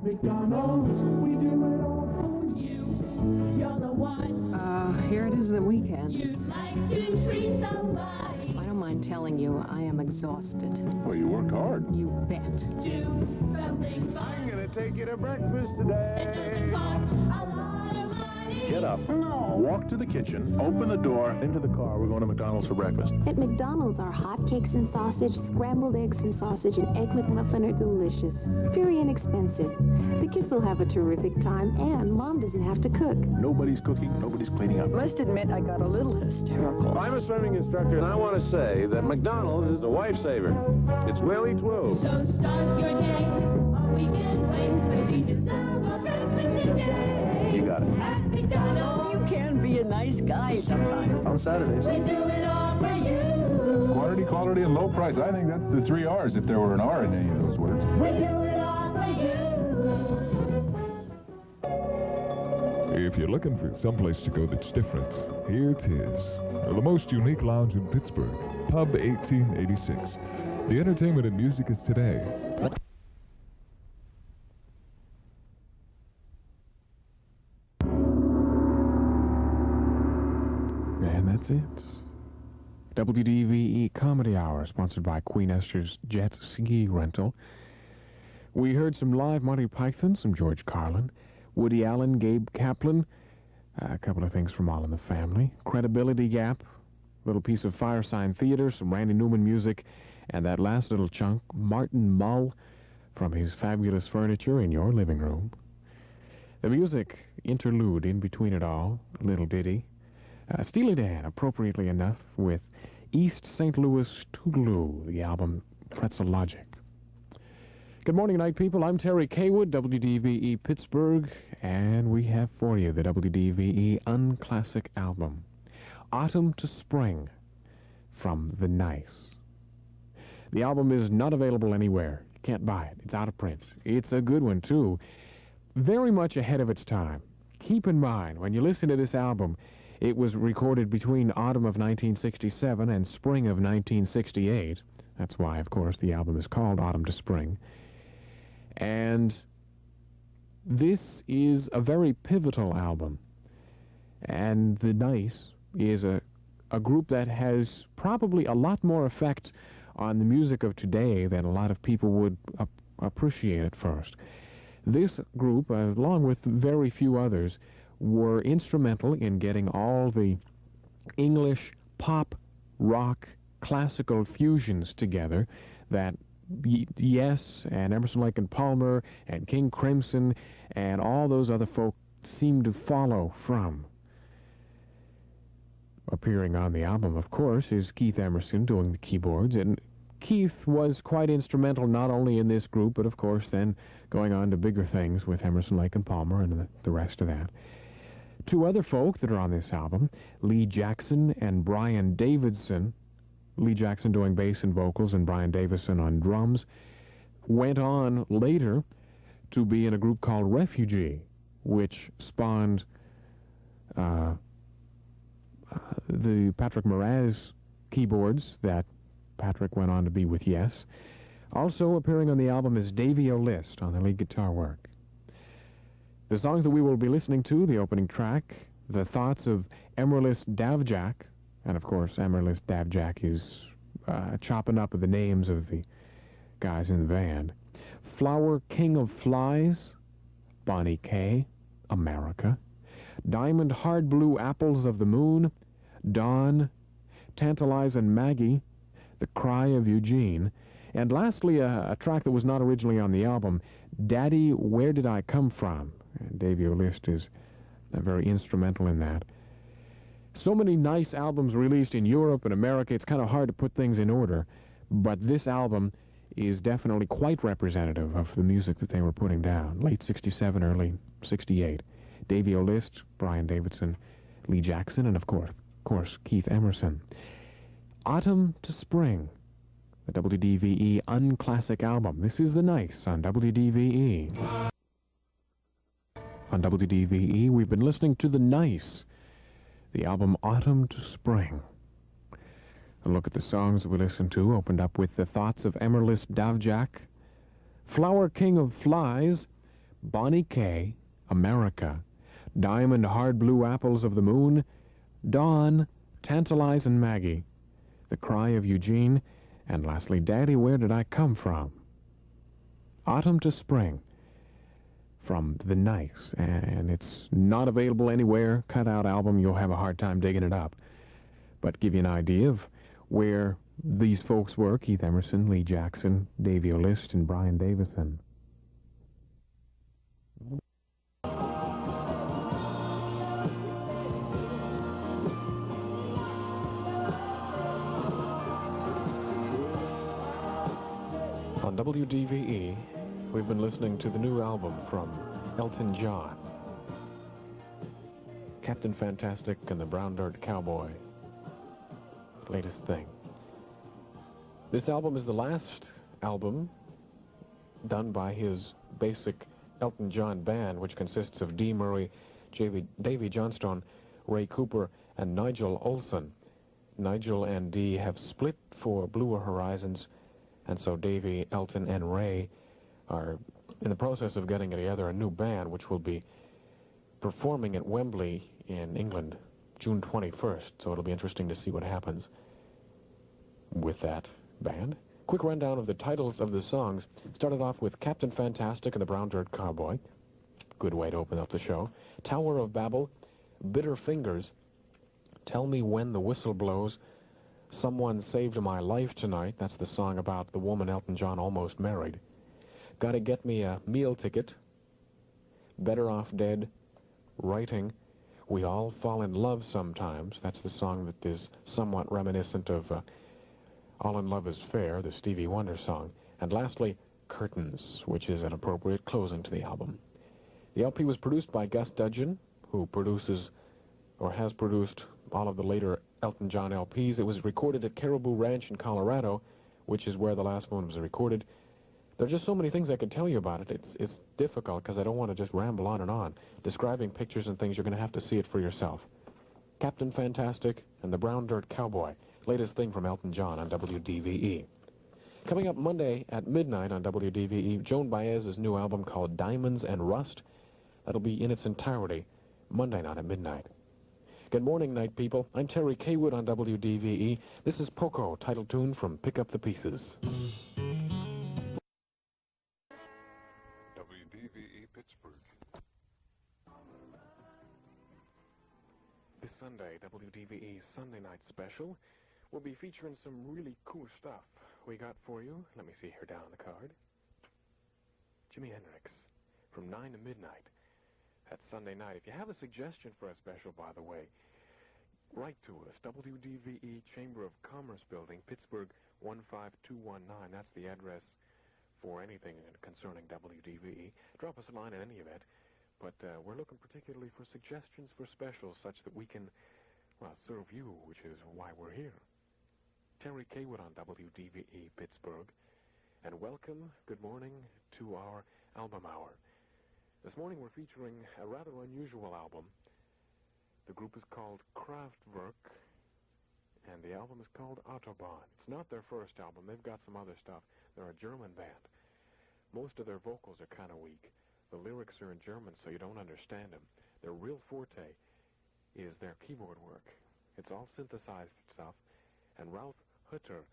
McDonald's, we do it all for you. You're the one. Here it is the weekend. You'd like to treat somebody. I don't mind telling you, I am exhausted. Well, you worked hard. You bet. Do something fun. I'm gonna take you to breakfast It today. doesn't cost a lot of money. Get up. No. Walk to the kitchen. Open the door. Into the car. We're going to McDonald's for breakfast. At McDonald's, our hotcakes and sausage, scrambled eggs and sausage, and egg McMuffin are delicious. Very inexpensive. The kids will have a terrific time, and Mom doesn't have to cook. Nobody's cooking. Nobody's cleaning up. Must admit, I got a little hysterical. I'm a swimming instructor, and I want to say that McDonald's is a wife saver. It's well eats woo. So start your day on weekend way, 'cause you deserve a breakfast today. You got it. At McDonald's, You can be a nice guy sometimes. On Saturdays. we do it all for you. Quantity, quality, and low price. I think that's the 3 R's if there were an R in any of those words. We do it all for you. If you're looking for someplace to go that's different, here it is. The most unique lounge in Pittsburgh, Pub 1886. The entertainment and music is today. And that's it. WDVE Comedy Hour, sponsored by Queen Esther's Jet Ski Rental. We heard some live Monty Python, some George Carlin, Woody Allen, Gabe Kaplan, a couple of things from All in the Family, Credibility Gap, little piece of Firesign Theater, some Randy Newman music, and that last little chunk, Martin Mull, from his Fabulous Furniture in Your Living Room. The music interlude in between it all, a little ditty. Steely Dan, appropriately enough, with East St. Louis Toodaloo, the album Pretzel Logic. Good morning, night people. I'm Terry Caywood, WDVE Pittsburgh, and we have for you the WDVE Unclassic album, Autumn to Spring, from The Nice. The album is not available anywhere. You can't buy it. It's out of print. It's a good one, too. Very much ahead of its time. Keep in mind, when you listen to this album, it was recorded between autumn of 1967 and spring of 1968. That's why, of course, the album is called Autumn to Spring. And this is a very pivotal album. And The Nice is a group that has probably a lot more effect on the music of today than a lot of people would appreciate at first. This group, along with very few others, were instrumental in getting all the English pop, rock, classical fusions together that Yes and Emerson, Lake and Palmer and King Crimson and all those other folk seem to follow from. Appearing on the album, of course, is Keith Emerson doing the keyboards, and Keith was quite instrumental not only in this group, but of course then going on to bigger things with Emerson, Lake and Palmer and the rest of that. Two other folk that are on this album, Lee Jackson and Brian Davidson, Lee Jackson doing bass and vocals and Brian Davison on drums, went on later to be in a group called Refugee, which spawned the Patrick Moraz keyboards that Patrick went on to be with Yes. Also appearing on the album is Davey O'List on the lead guitar work. The songs that we will be listening to, the opening track, The Thoughts of Emerlis Davjak, and of course Emerlis Davjak is chopping up the names of the guys in the band. Flower King of Flies, Bonnie Kay, America. Diamond Hard Blue Apples of the Moon, Dawn, Tantalize and Maggie, The Cry of Eugene, and lastly a track that was not originally on the album, Daddy, Where Did I Come From? And Davey O'List is very instrumental in that. So many nice albums released in Europe and America, it's kind of hard to put things in order, but this album is definitely quite representative of the music that they were putting down. Late 67, early 68. Davey O'List, Brian Davidson, Lee Jackson, and of course, Keith Emerson. Autumn to Spring, the WDVE Unclassic album. This is The Nice on WDVE. On WDVE, we've been listening to The Nice, the album Autumn to Spring. A look at the songs that we listened to opened up with The Thoughts of Emerlis Davjak, Flower King of Flies, Bonnie K, America, Diamond Hard Blue Apples of the Moon, Dawn, Tantalize and Maggie, The Cry of Eugene, and lastly, Daddy, Where Did I Come From? Autumn to Spring from The Nice, and it's not available anywhere. Cut out album, you'll have a hard time digging it up. But give you an idea of where these folks were: Keith Emerson, Lee Jackson, Davy O'List, and Brian Davison. On WDVE, we've been listening to the new album from Elton John, Captain Fantastic and the Brown Dirt Cowboy. Latest thing. This album is the last album done by his basic Elton John band, which consists of Dee Murray, Davy Johnstone, Ray Cooper, and Nigel Olsson. Nigel and Dee have split for Bluer Horizons, and so Davy, Elton, and Ray are in the process of getting together a new band, which will be performing at Wembley in England June 21st, so it'll be interesting to see what happens with that band. Quick rundown of the titles of the songs. Started off with Captain Fantastic and the Brown Dirt Cowboy. Good way to open up the show. Tower of Babel, Bitter Fingers, Tell Me When the Whistle Blows, Someone Saved My Life Tonight. That's the song about the woman Elton John almost married. Gotta Get Me a Meal Ticket, Better Off Dead, Writing, We All Fall in Love Sometimes. That's the song that is somewhat reminiscent of All in Love is Fair, the Stevie Wonder song. And lastly, Curtains, which is an appropriate closing to the album. The LP was produced by Gus Dudgeon, who produces or has produced all of the later Elton John LPs. It was recorded at Caribou Ranch in Colorado, which is where the last one was recorded. There are just so many things I could tell you about it. It's difficult because I don't want to just ramble on and on. Describing pictures and things, you're going to have to see it for yourself. Captain Fantastic and the Brown Dirt Cowboy. Latest thing from Elton John on WDVE. Coming up Monday at midnight on WDVE, Joan Baez's new album called Diamonds and Rust. That'll be in its entirety Monday night at midnight. Good morning, night people. I'm Terry Caywood on WDVE. This is Poco, title tune from Pick Up the Pieces. WDVE Pittsburgh. This Sunday, WDVE's Sunday Night Special will be featuring some really cool stuff we got for you. Let me see here down the card. Jimi Hendrix from 9 to midnight. That's Sunday night. If you have a suggestion for a special, by the way, write to us. WDVE Chamber of Commerce Building, Pittsburgh 15219. That's the address for anything concerning WDVE. Drop us a line in any event. But we're looking particularly for suggestions for specials such that we can, well, serve you, which is why we're here. Terry Caywood on WDVE Pittsburgh. And welcome, good morning, to our Album Hour. This morning we're featuring a rather unusual album. The group is called Kraftwerk, and the album is called Autobahn. It's not their first album. They've got some other stuff. They're a German band. Most of their vocals are kind of weak. The lyrics are in German, so you don't understand them. Their real forte is their keyboard work. It's all synthesized stuff, and Ralph Hutter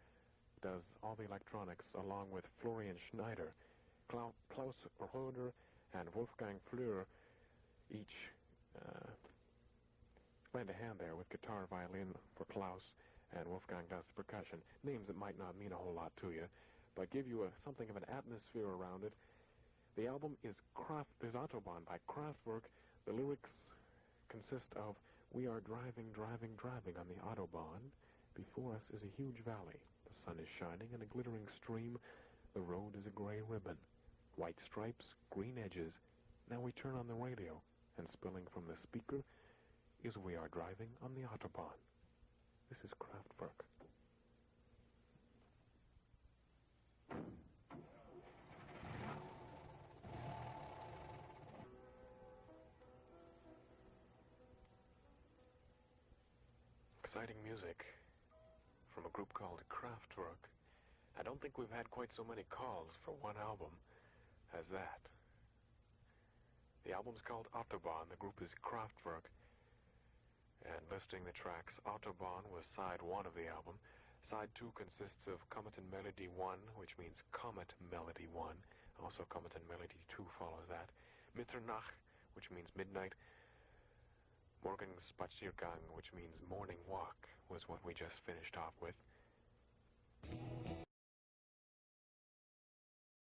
does all the electronics along with Florian Schneider. Klaus Roeder and Wolfgang Fleur each lend a hand there with guitar, violin for Klaus, and Wolfgang does the percussion. Names that might not mean a whole lot to you, but give you something of an atmosphere around it. The album is Autobahn by Kraftwerk. The lyrics consist of, we are driving, driving, driving on the Autobahn. Before us is a huge valley. The sun is shining in a glittering stream. The road is a gray ribbon. White stripes, green edges. Now we turn on the radio, and spilling from the speaker is we are driving on the Autobahn. This is Kraftwerk. Exciting music from a group called Kraftwerk. I don't think we've had quite so many calls for one album as that. The album's called Autobahn. The group is Kraftwerk. And listing the tracks, Autobahn was side 1 of the album. Side 2 consists of Comet and Melody 1, which means Comet Melody 1. Also Comet and Melody 2 follows that. Mitternacht, which means midnight. Morgenspaziergang, which means morning walk, was what we just finished off with.